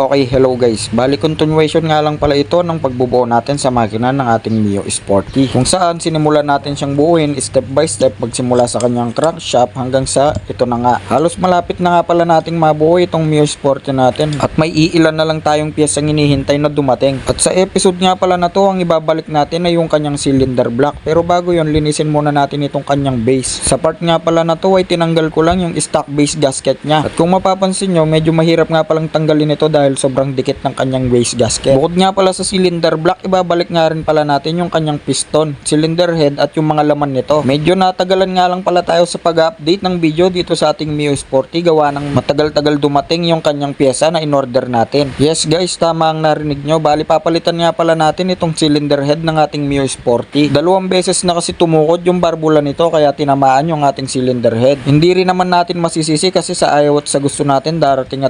Okay, hello guys. Bali continuation nga lang pala ito ng pagbubuo natin sa makina ng ating Mio Sporty. Kung saan sinimulan natin siyang buuin step by step magsimula sa kanyang crankshaft hanggang sa ito na nga. Halos malapit na nga pala nating mabuo itong Mio Sporty natin at may iilan na lang tayong piyesang hinihintay na dumating. At sa episode nga pala na to, ang ibabalik natin ay yung kanyang cylinder block. Pero bago yon, linisin muna natin itong kanyang base. Sa part nga pala na to ay tinanggal ko lang yung stock base gasket niya. At kung mapapansin nyo, medyo mahirap nga palang tanggalin ito dahil sobrang dikit ng kanyang base gasket. Bukod nga pala sa cylinder block, ibabalik nga rin pala natin yung kanyang piston, cylinder head at yung mga laman nito. Medyo natagalan nga lang pala tayo sa pag-update ng video dito sa ating Mio Sporty gawa ng matagal-tagal dumating yung kanyang pyesa na in-order natin. Yes guys, tama ang narinig nyo. Bali papalitan nga pala natin itong cylinder head ng ating Mio Sporty. Dalawang beses na kasi tumukod yung barbula nito kaya tinamaan yung ating cylinder head. Hindi rin naman natin masisisi kasi sa ayaw at sa gusto natin darating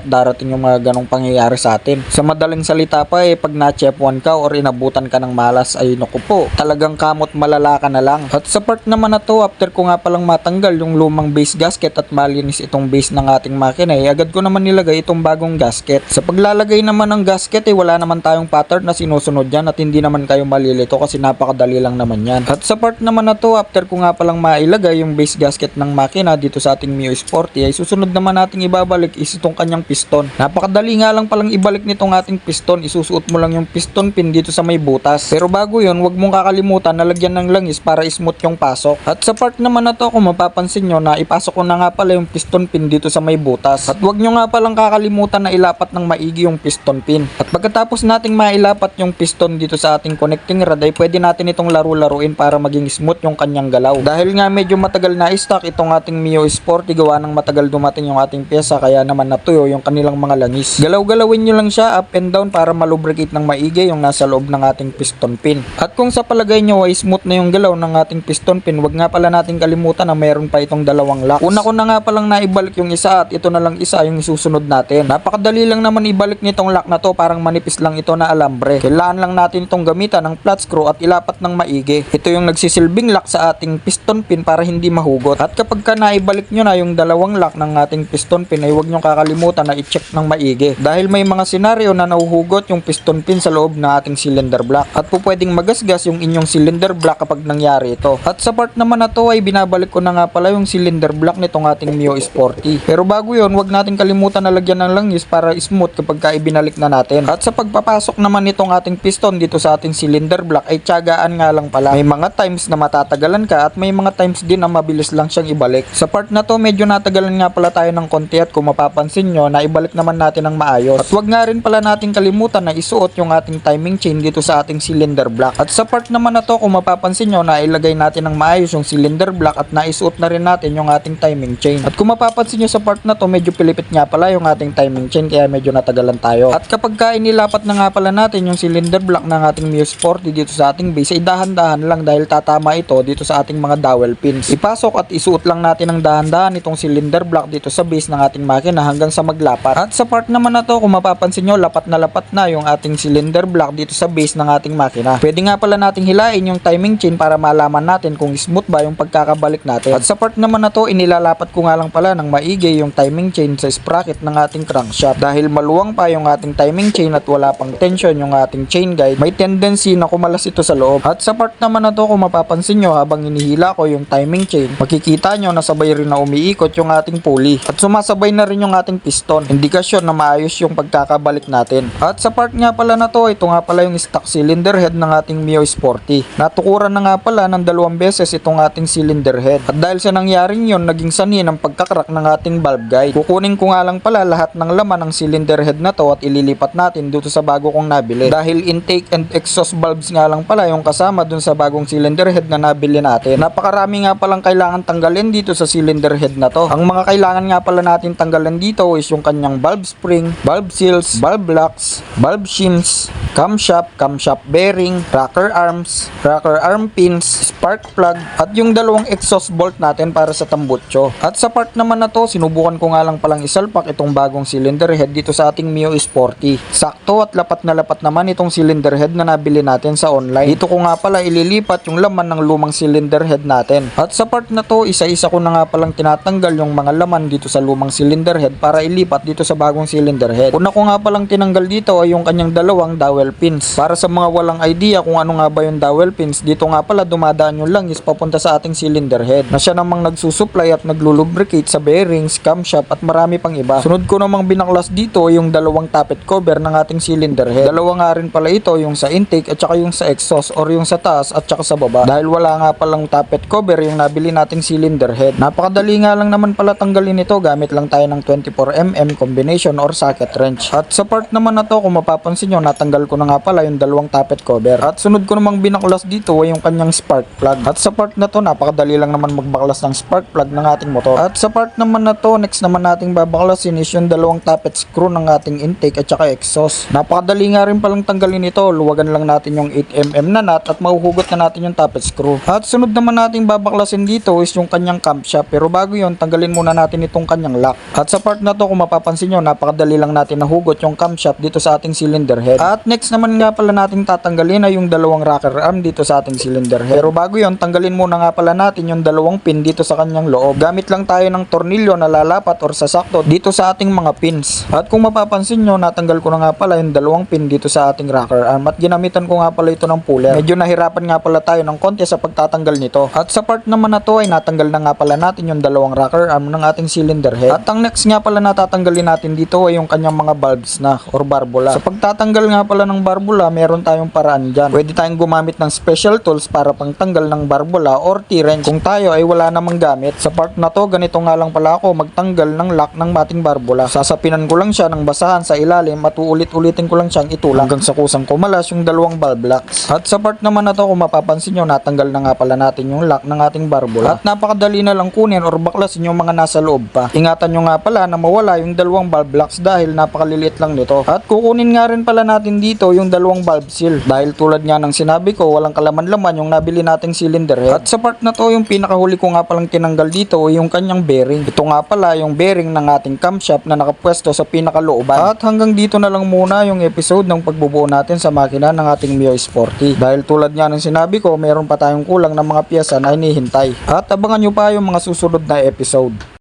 yung mga ganong pangyayari sa atin. Sa madaling salita pa pag na-chef1 ka or inabutan ka ng malas ay naku po, talagang kamot malala ka na lang. At sa part naman na to, after ko nga palang matanggal yung lumang base gasket at malinis itong base ng ating makina agad ko naman nilagay itong bagong gasket. Sa paglalagay naman ng gasket wala naman tayong pattern na sinusunod yan at hindi naman kayo malilito kasi napakadali lang naman yan. At sa part naman na to, after ko nga palang mailagay yung base gasket ng makina dito sa ating Mio Sporty ay susunod naman nating ibabalik is itong kanyang piston. Napakadali nga lang palang ibalik nitong ating piston. Isusuot mo lang yung piston pin dito sa may butas. Pero bago yun, wag mong kakalimutan na lagyan ng langis para smooth yung pasok. At sa part naman na to, kung mapapansin nyo na ipasok ko na nga pala yung piston pin dito sa may butas. At wag nyo nga palang kakalimutan na ilapat ng maigi yung piston pin. At pagkatapos nating mailapat yung piston dito sa ating connecting rod ay pwede natin itong laro-laruin para maging smooth yung kanyang galaw. Dahil nga medyo matagal na stock itong ating Mio Sporty gawa ng matagal dumating yung ating pyesa kaya naman natuyo yung kanilang mga langis. Galaw-galawin nyo lang siya up and down para malubricate ng maigi yung nasa loob ng ating piston pin. At kung sa palagay nyo ay smooth na yung galaw ng ating piston pin, wag nga pala natin kalimutan na mayroon pa itong dalawang lock. Una ko na nga palang naibalik yung isa at ito na lang isa yung isusunod natin. Napakadali lang naman ibalik nitong lock na to, parang manipis lang ito na alambre. Kailangan lang natin itong gamitan ng flat screw at ilapat ng maigi. Ito yung nagsisilbing lock sa ating piston pin para hindi mahugot. At kapag ka naibalik nyo na yung dalawang lock ng ating piston pin ay huwag nyo kakalimutan na i-check ng maigi. Dahil may mga senaryo na nahuhugot yung piston pin sa loob ng ating cylinder block at po pwedeng magasgas yung inyong cylinder block kapag nangyari ito. At sa part naman na to ay binabalik ko na nga pala yung cylinder block nitong ating Mio Sporty. Pero bago yon, huwag natin kalimutan na lagyan ng langis para smooth kapag ka ibinalik na natin. At sa pagpapasok naman nitong ating piston dito sa ating cylinder block ay tiyagaan nga lang pala. May mga times na matatagalan ka at may mga times din na mabilis lang siyang ibalik. Sa part na to medyo natagalan nga pala tayo ng konti at kung mapapansin nyo na ibalik naman natin ng maayos. At wag nga rin pala natin kalimutan na isuot yung ating timing chain dito sa ating cylinder block. At sa part naman na to kung mapapansin nyo na ilagay natin ng maayos yung cylinder block at naisuot na rin natin yung ating timing chain. At kung mapapansin nyo sa part na to medyo pilipit nga pala yung ating timing chain kaya medyo natagalan tayo. At kapag ka inilapat na nga pala natin yung cylinder block ng ating Mio Sporty dito sa ating base ay dahan-dahan lang dahil tatama ito dito sa ating mga dowel pins. Ipasok at isuot lang natin ng dahan-dahan itong cylinder block dito sa base ng ating makina hanggang sa maglapat. At sa part naman na to kung mapapansin nyo lapat na yung ating cylinder block dito sa base ng ating makina. Pwede nga pala nating hilain yung timing chain para malaman natin kung smooth ba yung pagkakabalik natin. At sa part naman na to inilalapat ko nga lang pala ng maigi yung timing chain sa sprocket ng ating crankshaft. Dahil maluwang pa yung ating timing chain at wala pang tension yung ating chain guide, may tendency na kumalas ito sa loob. At sa part naman na to kung mapapansin nyo habang inihila ko yung timing chain, makikita nyo na sabay rin na umiikot yung ating pulley. At sumasabay na rin yung ating piston. Indikasyon na maayos yung pagkakabalik natin. At sa part nga pala na to, ito nga pala yung stock cylinder head ng ating Mio Sporty. Natukuran na nga pala ng 2 beses itong ating cylinder head. At dahil sa nangyaring yun, naging sanhi ng pagkakrak ng ating valve guide. Kukunin ko nga lang pala lahat ng laman ng cylinder head na to at ililipat natin dito sa bago kong nabili. Dahil intake and exhaust valves nga lang pala yung kasama dun sa bagong cylinder head na nabili natin. Napakarami nga palang kailangan tanggalin dito sa cylinder head na to. Ang mga kailangan nga pala natin tanggalin dito is yung kanyang valve spring, valve seals, valve locks, valve shims, camshaft bearing, rocker arms, rocker arm pins, spark plug, at yung dalawang exhaust bolt natin para sa tambutso. At sa part naman na to, sinubukan ko nga lang palang isalpak itong bagong cylinder head dito sa ating Mio Sporty. Sakto at lapat na lapat naman itong cylinder head na nabili natin sa online. Dito ko nga pala ililipat yung laman ng lumang cylinder head natin. At sa part na to, isa-isa ko na nga palang tinatanggal yung mga laman dito sa lumang cylinder head para ilipat dito sa bagong cylinder head. Una ko nga palang tinanggal dito ay yung kanyang dalawang dowel pins. Para sa mga walang idea kung ano nga ba yung dowel pins, dito nga pala dumadaan yung langis papunta sa ating cylinder head na siya namang nagsusupply at naglulubricate sa bearings, camshaft at marami pang iba. Sunod ko namang binaklas dito yung dalawang tappet cover ng ating cylinder head. Dalawa nga rin pala ito, yung sa intake at saka yung sa exhaust or yung sa taas at saka sa baba. Dahil wala nga palang tappet cover yung nabili nating cylinder head. Napakadali nga lang naman pala tanggalin ito, gamit lang tayo ng 24mm combination or socket wrench. At sa part naman na to, kung mapapansin nyo, natanggal ko na nga pala yung dalawang tappet cover. At sunod ko namang binaklas dito ay yung kanyang spark plug. At sa part na to, napakadali lang naman magbaklas ng spark plug ng ating motor. At sa part naman na to, next naman nating babaklasin is yung dalawang tappet screw ng ating intake at saka exhaust. Napakadali nga rin palang tanggalin ito, luwagan lang natin yung 8mm na nut at mahuhugot na natin yung tappet screw. At sunod naman nating babaklasin dito is yung kanyang camshaft, pero bago yun, tanggalin muna natin itong kanyang lock. At sa part na to, kung mapapansin nyo, napakadali lang natin nahugot yung camshaft dito sa ating cylinder head. At next naman nga pala natin tatanggalin ay yung dalawang rocker arm dito sa ating cylinder head. Pero bago yun, tanggalin muna nga pala natin yung dalawang pin dito sa kanyang loob. Gamit lang tayo ng tornilyo na lalapat or sasakto dito sa ating mga pins. At kung mapapansin nyo, natanggal ko na nga pala yung dalawang pin dito sa ating rocker arm at ginamitan ko nga pala ito ng puller. Medyo nahirapan nga pala tayo ng konti sa pagtatanggal nito. At sa part naman na to ay natanggal na nga pala natin yung dalawang rocker arm ng ating cylinder head. At ang next nga pala natatanggalin natin dito ay yung kanyang mga valves na or barbula. Sa pagtatanggal nga pala ng barbula, meron tayong paraan dyan. Pwede tayong gumamit ng special tools para pangtanggal ng barbula or T-wrench kung tayo ay wala namang gamit. Sa part na to, ganito nga lang pala ako magtanggal ng lock ng ating barbula. Sasapinan ko lang siya ng basahan sa ilalim at uulit-ulitin ko lang siyang itulang hanggang sa kusang kumalas yung dalawang valve locks. At sa part naman na to, kung mapapansin nyo, natanggal na nga pala natin yung lock ng ating barbula. At napakadali na lang kunin or baklasin yung mga nasa loob pa. Ingatan nyo nga pala na mawala yung dalawang valve locks dahil napakaliliit lang nito. At kukunin nga rin pala natin dito yung dalawang valve seal dahil tulad nga ng sinabi ko, walang kalaman-laman yung nabili nating cylinder head. At sa part na to, yung pinakahuli ko nga palang tinanggal dito yung kanyang bearing. Ito nga pala yung bearing ng ating camshaft na nakapwesto sa pinakalooban. At hanggang dito na lang muna yung episode ng pagbubuo natin sa makina ng ating Mio Sporty. Dahil tulad nga ng sinabi ko, meron pa tayong kulang ng mga piyesa na hinihintay. At abangan nyo pa yung mga susunod na episode.